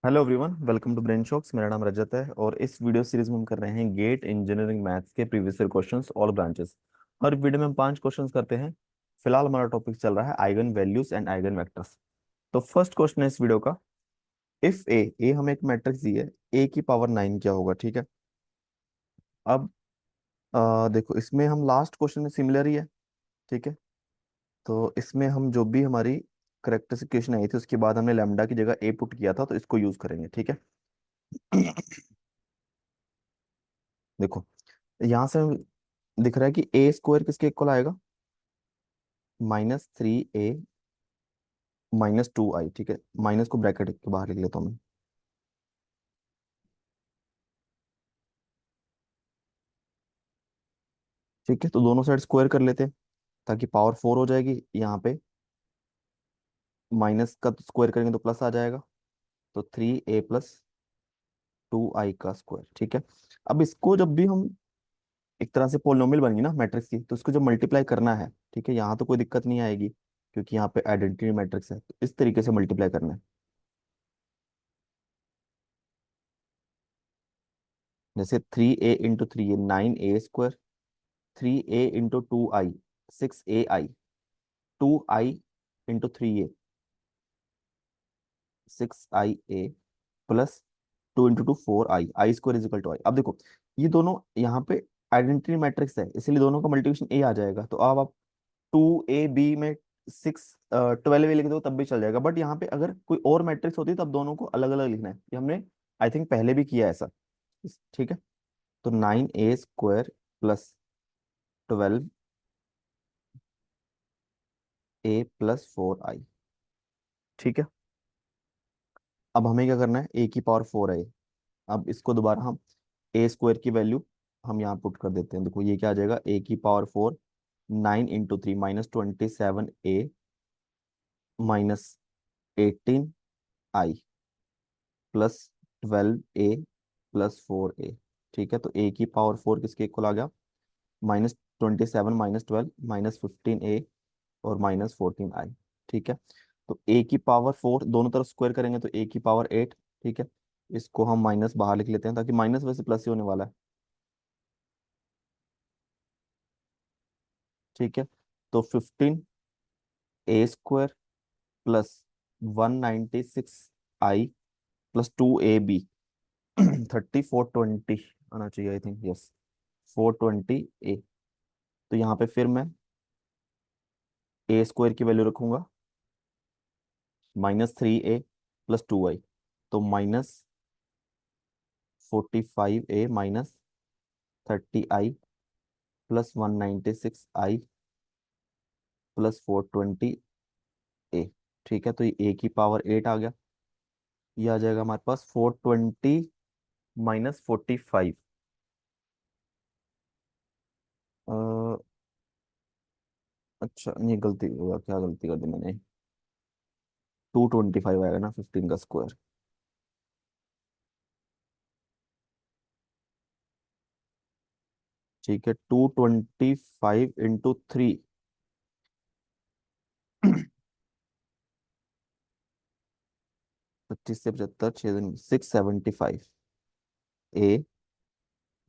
Hello everyone, welcome to brain shocks. मेरा नाम रजत है और इस वीडियो सीरीज में हम कर रहे हैं गेट इंजीनियरिंग मैथ्स के previous year questions all branches. हर वीडियो में हम 5 क्वेश्चंस करते हैं। फिलहाल हमारा टॉपिक चल रहा है eigen values and eigen vectors. तो फर्स्ट क्वेश्चन है इस वीडियो का। इफ ए ए हमें एक मैट्रिक्स दी है, ए की पावर 9 क्या होगा? ठीक है। अब देखो, इसमें हम लास्ट क्वेश्चन में सिमिलर ही है। ठीक है। तो इसमें हम जो भी हमारी करेक्टरिस्टिकेशन आई थी उसके बाद हमने लैम्डा की जगह ए पुट किया था, तो इसको यूज करेंगे। ठीक है। देखो, यहां से दिख रहा है कि ए स्क्वायर किसके इक्वल आएगा? -3a -2i। ठीक है, माइनस को ब्रैकेट के बाहर लिख लेता हूँ मैं। ठीक है, तो दोनों साइड स्क्वायर कर लेते हैं ताकि पावर 4 हो जाएगी। यहाँ पे माइनस का स्क्वायर करेंगे तो प्लस आ जाएगा। तो 3a + 2i का स्क्वायर। ठीक है। अब इसको जब भी हम एक तरह से पोलिनोमियल बनेगी ना मैट्रिक्स की, तो इसको जब मल्टीप्लाई करना है, ठीक है, यहाँ तो कोई दिक्कत नहीं आएगी क्योंकि यहाँ पे आइडेंटिटी मैट्रिक्स है। तो इस तरीके से मल्टीप्लाई करना है। जैसे 3a × 3a 9a², 3a × 2i 6ai, 2i × 3a 6ia +2 × 2 4i, i² = i। अब देखो, ये दोनों यहाँ पे आइडेंटिटी मैट्रिक्स है, इसलिए दोनों का मल्टीप्लिकेशन ए आ जाएगा। तो अब आप 2ab में 12a लिख दो तब भी चल जाएगा। बट यहाँ पे अगर कोई और मैट्रिक्स होती तब दोनों को अलग अलग लिखना है। ये हमने आई थिंक पहले भी किया है ऐसा। ठीक है। तो 9a² +12a + 4i। ठीक है। अब हमें क्या करना है? ए की पावर 4 है। अब इसको दोबारा हम a² की वैल्यू हम यहाँ पुट कर देते हैं। देखो, ये क्या आ जाएगा? a की power 4 9 × 3 -27a -18i +12a + 4a। ठीक है, तो a की पावर 4 किसके इक्वल आ गया? -27 -12 -15a और -14i। ठीक है। तो a की पावर 4 दोनों तरफ स्क्वायर करेंगे तो a की पावर 8। ठीक है। इसको हम माइनस बाहर लिख लेते हैं ताकि माइनस वैसे प्लस ही होने वाला है। ठीक है। तो 15a² +196i +2ab 3420 आना चाहिए, आई थिंक। Yes, 420a। तो यहाँ पे फिर मैं a² की वैल्यू रखूंगा -3a + 2i। तो -45a -30i +196i +420a। ठीक है, तो ये a की पावर 8 आ गया। ये आ जाएगा हमारे पास 420 -45। अच्छा, ये गलती हुआ, क्या गलती कर दी मैंने? 225 आएगा ना 15 का स्क्वायर। ठीक है, 225 × 3। 25 से 75, 6 दिन 675 a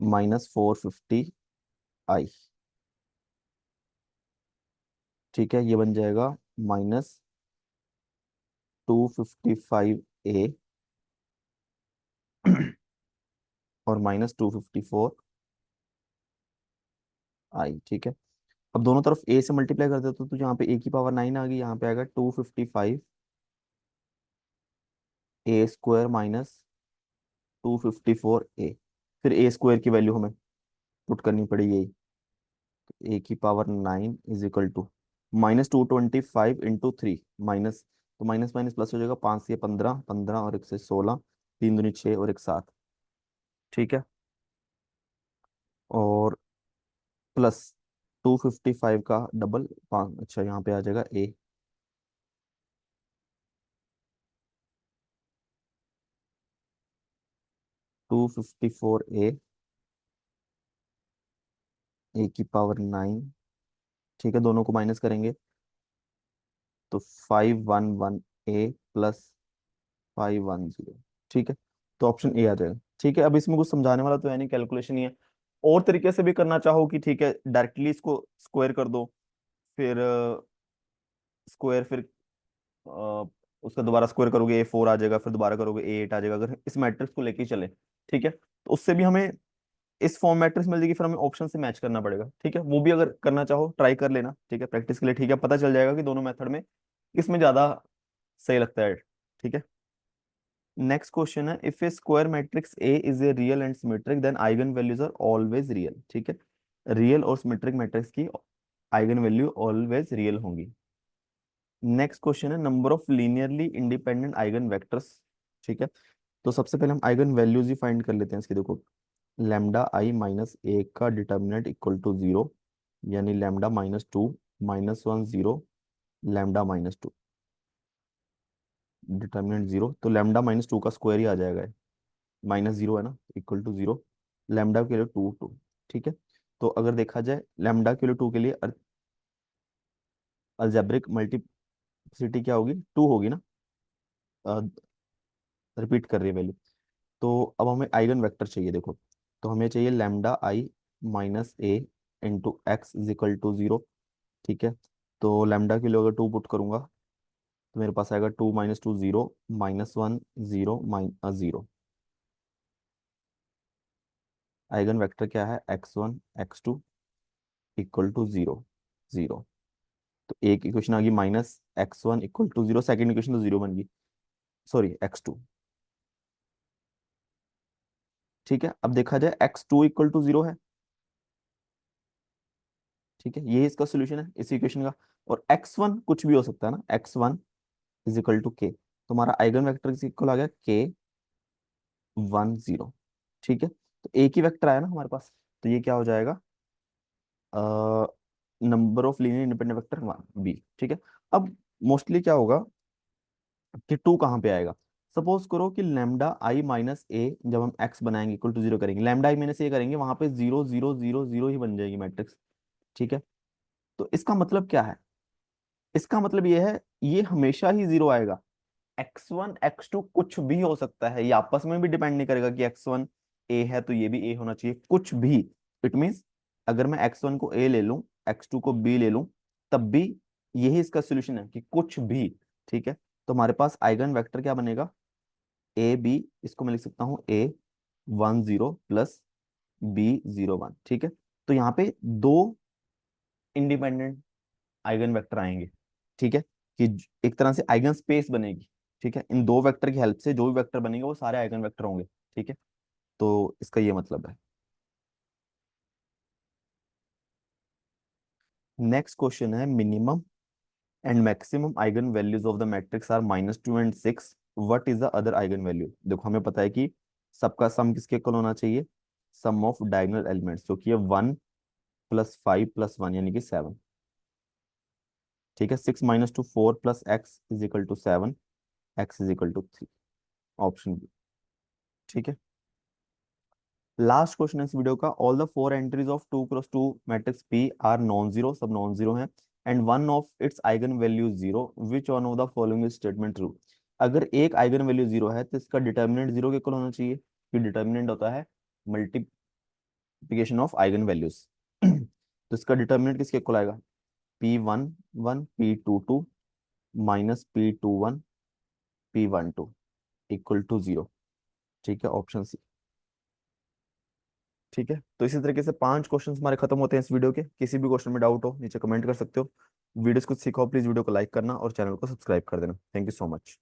-450i। ठीक है, ये बन जाएगा -255a और -254i। ठीक है। अब दोनों तरफ a से मल्टीप्लाई कर देते तो यहाँ पे a की पावर 9 आ गई, यहाँ पे आएगा 255a² -254a। फिर a² की वैल्यू हमें पुट करनी पड़ेगी यही। a की पावर 9 -225 × 3 माइनस, तो माइनस माइनस प्लस हो जाएगा। 5 से 15, 15 और 1 से 16, 3 दूनी 6 और 1 7। ठीक है। और प्लस 255 का डबल 5। अच्छा, यहाँ पे आ जाएगा a। 254a, a की पावर 9। ठीक है, दोनों को माइनस करेंगे तो 511a + 510। ठीक है, तो ऑप्शन ए आ जाएगा। ठीक है, अब इसमें कुछ समझाने वाला तो है नहीं, कैलकुलेशन ही है। और तरीके से भी करना चाहो कि ठीक है डायरेक्टली इसको स्क्वायर कर दो, फिर स्क्वायर, फिर अ, उसका दोबारा स्क्वायर करोगे A4 आ जाएगा, फिर दोबारा करोगे A8 आ जाएगा, अगर इस मैट्रिक्स को लेके ही चले। ठीक है, तो उससे भी हमें इस फॉर्म मैट्रिक्स मिल जाएगी, फिर हमें ऑप्शन से मैच करना पड़ेगा। ठीक है, वो भी अगर करना चाहो ट्राई कर लेना, ठीक है, प्रैक्टिस के लिए। ठीक है, पता चल जाएगा कि दोनों मेथड में किसमें ज्यादा सही लगता है। ठीक है, नेक्स्ट क्वेश्चन है, if a square matrix A is a real and symmetric then eigen values are always real. ठीक है, रियल और सिमेट्रिक मैट्रिक्स की आइगन वैल्यू ऑलवेज रियल होंगी। नेक्स्ट क्वेश्चन है, number of linearly independent eigen vectors. ठीक है, तो सबसे पहले हम आइगन वैल्यूज ही फाइंड कर लेते हैं इसकी। देखो, लैम्डा आई माइनस एक का डिटर्मिनेंट इक्वल टू जीरो, यानी lambda minus two minus one zero, lambda minus two, determinant zero, तो लैम्डा माइनस टू का स्क्वायर ही आ जाएगा, माइनस जीरो है ना, इक्वल टू जीरो, लैम्डा के लिए टू टू। ठीक है, तो अगर देखा जाए लैम्डा के लिए टू के लिए अलजेब्रिक मल्टीप्लिसिटी क्या होगी, टू होगी ना, रिपीट कर रही है वैल्यू। तो अब हमें आइगन वेक्टर चाहिए। देखो, तो हमें चाहिए lambda I minus A into X is equal to zero. ठीक है, तो लैम्डा के लिए अगर टू पुट करूंगा तो मेरे पास आएगा two minus two zero, minus one zero, minus zero. Eigen vector क्या है, X one X two equal to zero zero. तो एक इक्वेशन आ गई minus X one equal to zero, second equation तो जीरो बन गई, सॉरी एक्स टू। ठीक है, अब देखा जाए X two equal to zero है। ठीक है, ये इसका सोल्यूशन है इस इक्वेशन का। और एक्स वन कुछ भी हो सकता है ना, X one is equal to K, तो हमारा आइगन वेक्टर इज इक्वल आ गया के वन जीरो। ठीक है, तो एक ही वेक्टर आया ना हमारे पास, तो ये क्या हो जाएगा, number of linear independent vector one B. ठीक है, अब मोस्टली क्या होगा कि टू कहाँ पे आएगा। सपोज करो कि लैम्डा आई माइनस ए जब हम एक्स बनाएंगे इक्वल टू जीरो करेंगे, लैम्डा आई माइनस ए करेंगे, वहां पे जीरो जीरो जीरो जीरो ही बन जाएगी मैट्रिक्स। ठीक है, तो इसका मतलब क्या है, इसका मतलब ये है ये हमेशा ही जीरो आएगा। एक्स वन एक्स टू कुछ भी हो सकता है, ये आपस में भी डिपेंड नहीं करेगा कि एक्स वन ए है तो ये भी ए होना चाहिए, कुछ भी। इट मीन्स अगर मैं एक्स वन को ए ले लूं, एक्स टू को बी ले लूं, तब भी यही इसका सोल्यूशन है कि कुछ भी। ठीक है, तो हमारे पास आइगन वेक्टर क्या बनेगा, ए बी, इसको मैं लिख सकता हूँ a one zero plus b zero one. ठीक है, तो यहाँ पे दो इंडिपेंडेंट आइगन वेक्टर आएंगे। ठीक है, कि एक तरह से आइगन स्पेस बनेगी। ठीक है, इन दो वेक्टर की हेल्प से जो भी वेक्टर बनेंगे वो सारे आइगन वेक्टर होंगे। ठीक है, तो इसका ये मतलब है। नेक्स्ट क्वेश्चन है, minimum and maximum eigen values of the matrix are minus two and six, what is the other eigen value. देखो, हमें पता है कि सबका सम किसके इक्वल होना चाहिए, सम ऑफ डायगोनल एलिमेंट्स, जो कि है one plus five plus one, यानी कि सेवन। ठीक है, six minus two four plus X is equal to seven, X is equal to three, option B. ठीक है, लास्ट क्वेश्चन है इस वीडियो का, all the four entries of two cross two matrix P are non zero, सब non zero है, and one of its eigen value zero, which one of the following statement true. अगर एक eigen value zero है तो इसका determinant zero के equal होना चाहिए, कि डिटर्मिनेंट होता है मल्टीप्लिकेशन ऑफ आइगन वैल्यूज। तो इसका डिटर्मिनेंट किसके इक्वल आएगा, P one one P two two minus P two one P one two equal to zero. ठीक है, ऑप्शन सी। ठीक है, तो इसी तरीके से पांच क्वेश्चंस हमारे खत्म होते हैं इस वीडियो के। किसी भी क्वेश्चन में डाउट हो नीचे कमेंट कर सकते हो। वीडियोस कुछ सीखो, प्लीज वीडियो को लाइक करना और चैनल को सब्सक्राइब कर देना। Thank you so much.